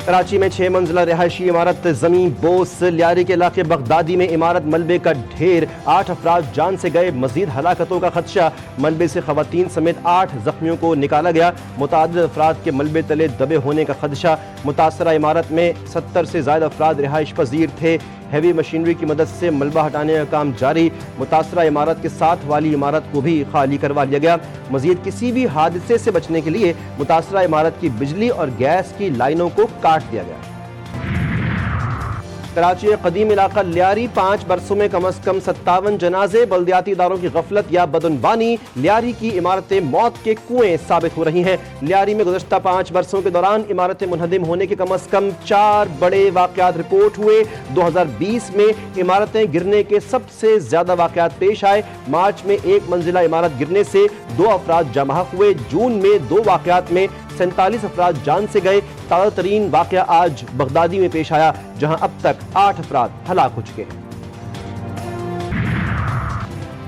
کراچی میں 6 منزلہ رہائشی عمارت زمین بوس، لیاری کے علاقے بغدادی میں عمارت ملبے کا ڈھیر، 8 افراد جان سے گئے، مزید ہلاکتوں کا خدشہ، ملبے سے خواتین سمیت 8 زخمیوں کو نکالا گیا، متعدد افراد کے ملبے تلے دبے ہونے کا خدشہ، متاثرہ عمارت میں 70 سے زائد افراد رہائش پذیر تھے، ہیوی مشینری کی مدد سے ملبہ ہٹانے کا کام جاری، متاثرہ عمارت کے ساتھ والی عمارت کو بھی خالی کروا لیا گیا، مزید کسی بھی حادثے سے بچنے کے لیے متاثرہ عمارت کی بجلی اور گیس کی لائنوں کو کاٹ دیا گیا۔ کراچی قدیم علاقہ لیاری 5 برسوں میں کم از کم 57 جنازے، بلدیاتی اداروں کی غفلت یا بدعنوانی لیاری کی عمارتیں موت کے کنویں ثابت ہو رہی ہیں۔ لیاری میں گزشتہ 5 برسوں کے دوران عمارتیں منہدم ہونے کے کم از کم 4 بڑے واقعات رپورٹ ہوئے۔ 2020 میں عمارتیں گرنے کے سب سے زیادہ واقعات پیش آئے۔ مارچ میں 1 منزلہ عمارت گرنے سے 2 افراد جاں بحق ہوئے۔ جون میں 2 واقعات میں 47 افراد جان سے گئے۔ تازہ ترین واقعہ آج بغدادی میں پیش آیا، جہاں اب تک 8 افراد ہلاک ہو چکے ہیں۔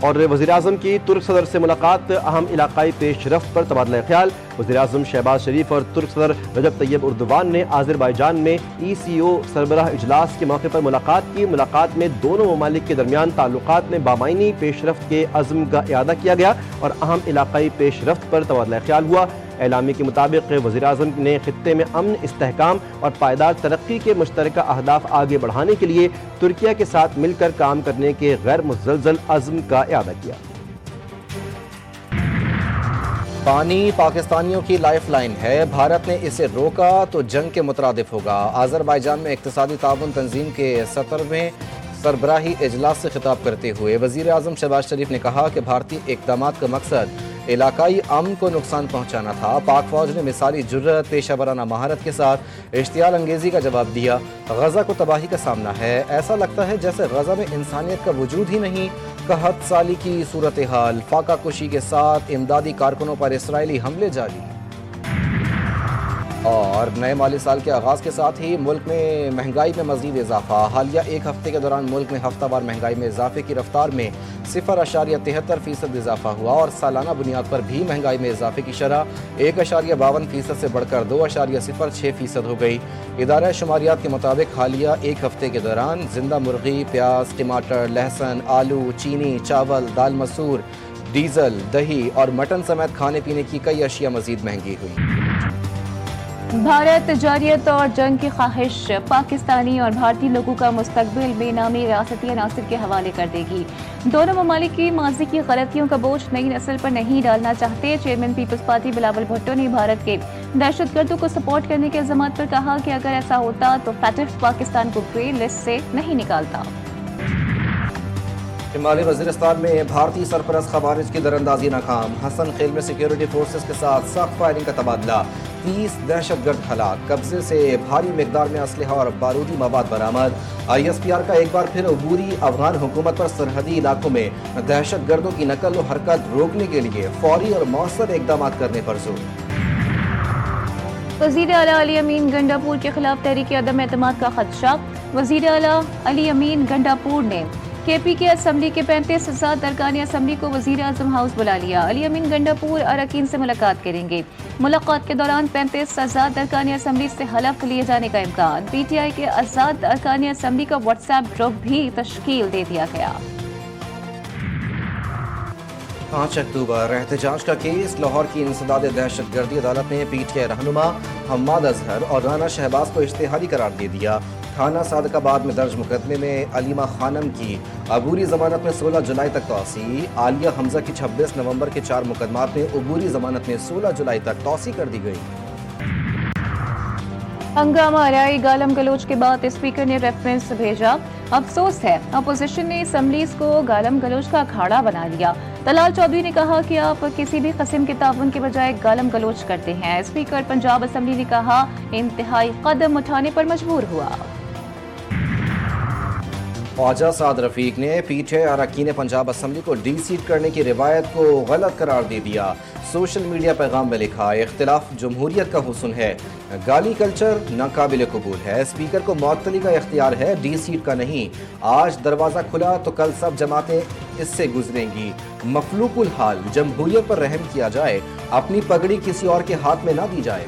اور وزیراعظم کی ترک صدر سے ملاقات، اہم علاقائی پیش رفت پر تبادلہ خیال۔ وزیراعظم شہباز شریف اور ترک صدر رجب طیب اردوان نے آذربائیجان میں ECO سربراہ اجلاس کے موقع پر ملاقات کی۔ ملاقات میں دونوں ممالک کے درمیان تعلقات میں بامعنی پیش رفت کے عزم کا اعادہ کیا گیا اور اہم علاقائی پیش رفت پر تبادلہ خیال ہوا۔ اعلامیہ کے مطابق وزیراعظم نے خطے میں امن، استحکام اور پائیدار ترقی کے مشترکہ اہداف آگے بڑھانے کے لیے ترکیہ کے ساتھ مل کر کام کرنے کے غیر مزلزل عزم کا اعادہ کیا۔ پانی پاکستانیوں کی لائف لائن ہے، بھارت نے اسے روکا تو جنگ کے مترادف ہوگا۔ آذربائیجان میں اقتصادی تعاون تنظیم کے 17ویں سربراہی اجلاس سے خطاب کرتے ہوئے وزیر اعظم شہباز شریف نے کہا کہ بھارتی اقدامات کا مقصد علاقائی امن کو نقصان پہنچانا تھا۔ پاک فوج نے مثالی جرأت، پیشہ ورانہ مہارت کے ساتھ اشتعال انگیزی کا جواب دیا۔ غزہ کو تباہی کا سامنا ہے، ایسا لگتا ہے جیسے غزہ میں انسانیت کا وجود ہی نہیں۔ 71 سالی کی صورتحال، فاقہ کشی کے ساتھ امدادی کارکنوں پر اسرائیلی حملے جاری۔ اور نئے مالی سال کے آغاز کے ساتھ ہی ملک میں مہنگائی میں مزید اضافہ۔ حالیہ 1 ہفتے کے دوران ملک میں ہفتہ وار مہنگائی میں اضافے کی رفتار میں 0.73% اضافہ ہوا اور سالانہ بنیاد پر بھی مہنگائی میں اضافے کی شرح 1.52% سے بڑھ کر 2.06% ہو گئی۔ ادارہ شماریات کے مطابق حالیہ 1 ہفتے کے دوران زندہ مرغی، پیاز، ٹماٹر، لہسن، آلو، چینی، چاول، دال مسور، ڈیزل، دہی اور مٹن سمیت کھانے پینے کی کئی اشیاء مزید مہنگی ہوئی۔ بھارت تجاریت اور جنگ کی خواہش پاکستانی اور بھارتی لوگوں کا مستقبل بے نامی ریاستی عناصر کے حوالے کر دے گی۔ دونوں ممالک کی ماضی کی غلطیوں کا بوجھ نئی نسل پر نہیں ڈالنا چاہتے۔ چیئرمین پیپلز پارٹی بلاول بھٹو نے بھارت کے دہشت گردوں کو سپورٹ کرنے کے الزامات پر کہا کہ اگر ایسا ہوتا تو فیٹف پاکستان کو گرے لسٹ سے نہیں نکالتا۔ شمالی وزیرستان میں بھارتی سرپرست خوارج کی دراندازی ناکام، حسن خیل میں سیکیورٹی فورسز کے ساتھ سخت فائرنگ کا تبادلہ، 30 دہشت گرد ہلاک، قبضے سے بھاری مقدار میں اسلحہ اور بارودی مواد برآمد۔ ISPR کا ایک بار پھر عبوری افغان حکومت پر سرحدی علاقوں میں دہشت گردوں کی نقل و حرکت روکنے کے لیے فوری اور مؤثر اقدامات کرنے پر زور۔ وزیر اعلیٰ علی امین گنڈاپور کے خلاف تحریک عدم اعتماد کا خدشہ۔ وزیر اعلیٰ علی امین گنڈاپور نے KP کے اسمبلی کے 35,000 ارکان اسمبلی کو وزیر اعظم ہاؤس بلا لیا۔ علی امین گنڈاپور اراکین سے ملاقات کریں گے۔ ملاقات کے دوران 35,000 ارکان اسمبلی سے حلف لیے جانے کا امکان۔ PTI کے آزاد ارکان اسمبلی کا واٹس ایپ گروپ بھی تشکیل دے دیا گیا۔ 5 اکتوبر احتجاج کا کیس، لاہور کی انسداد دہشت گردی عدالت نے PTI رہنما حماد اظہر اور رانا شہباز کو اشتہاری قرار دے دیا۔ تھانہ صادق آباد میں درج مقدمے میں علیمہ خانم کی عبوری ضمانت میں 16 جولائی تک توسیع، عالیہ حمزہ کی 26 نومبر کے 4 مقدمات میں عبوری ضمانت میں 16 جولائی تک توسیع کر دی گئی۔ ہنگامہ آرائی، گالم گلوچ کے بعد اسپیکر نے ریفرنس بھیجا۔ افسوس ہے اپوزیشن نے اسمبلیز کو گالم گلوچ کا اکھاڑا بنا لیا۔ طلال چودھری نے کہا کہ آپ کسی بھی قسم کے تعاون کے بجائے گالم گلوچ کرتے ہیں۔ اسپیکر پنجاب اسمبلی نے کہا انتہائی قدم اٹھانے پر مجبور ہوا۔ خواجہ سعد رفیق نے PTI اراکین پنجاب اسمبلی کو ڈی سیٹ کرنے کی روایت کو غلط قرار دے دیا۔ سوشل میڈیا پیغام میں لکھا، اختلاف جمہوریت کا حسن ہے، گالی کلچر ناقابل قبول ہے، اسپیکر کو معطلی کا اختیار ہے، ڈی سیٹ کا نہیں۔ آج دروازہ کھلا تو کل سب جماعتیں اس سے گزریں گی۔ مخلوق الحال جمہوریت پر رحم کیا جائے، اپنی پگڑی کسی اور کے ہاتھ میں نہ دی جائے۔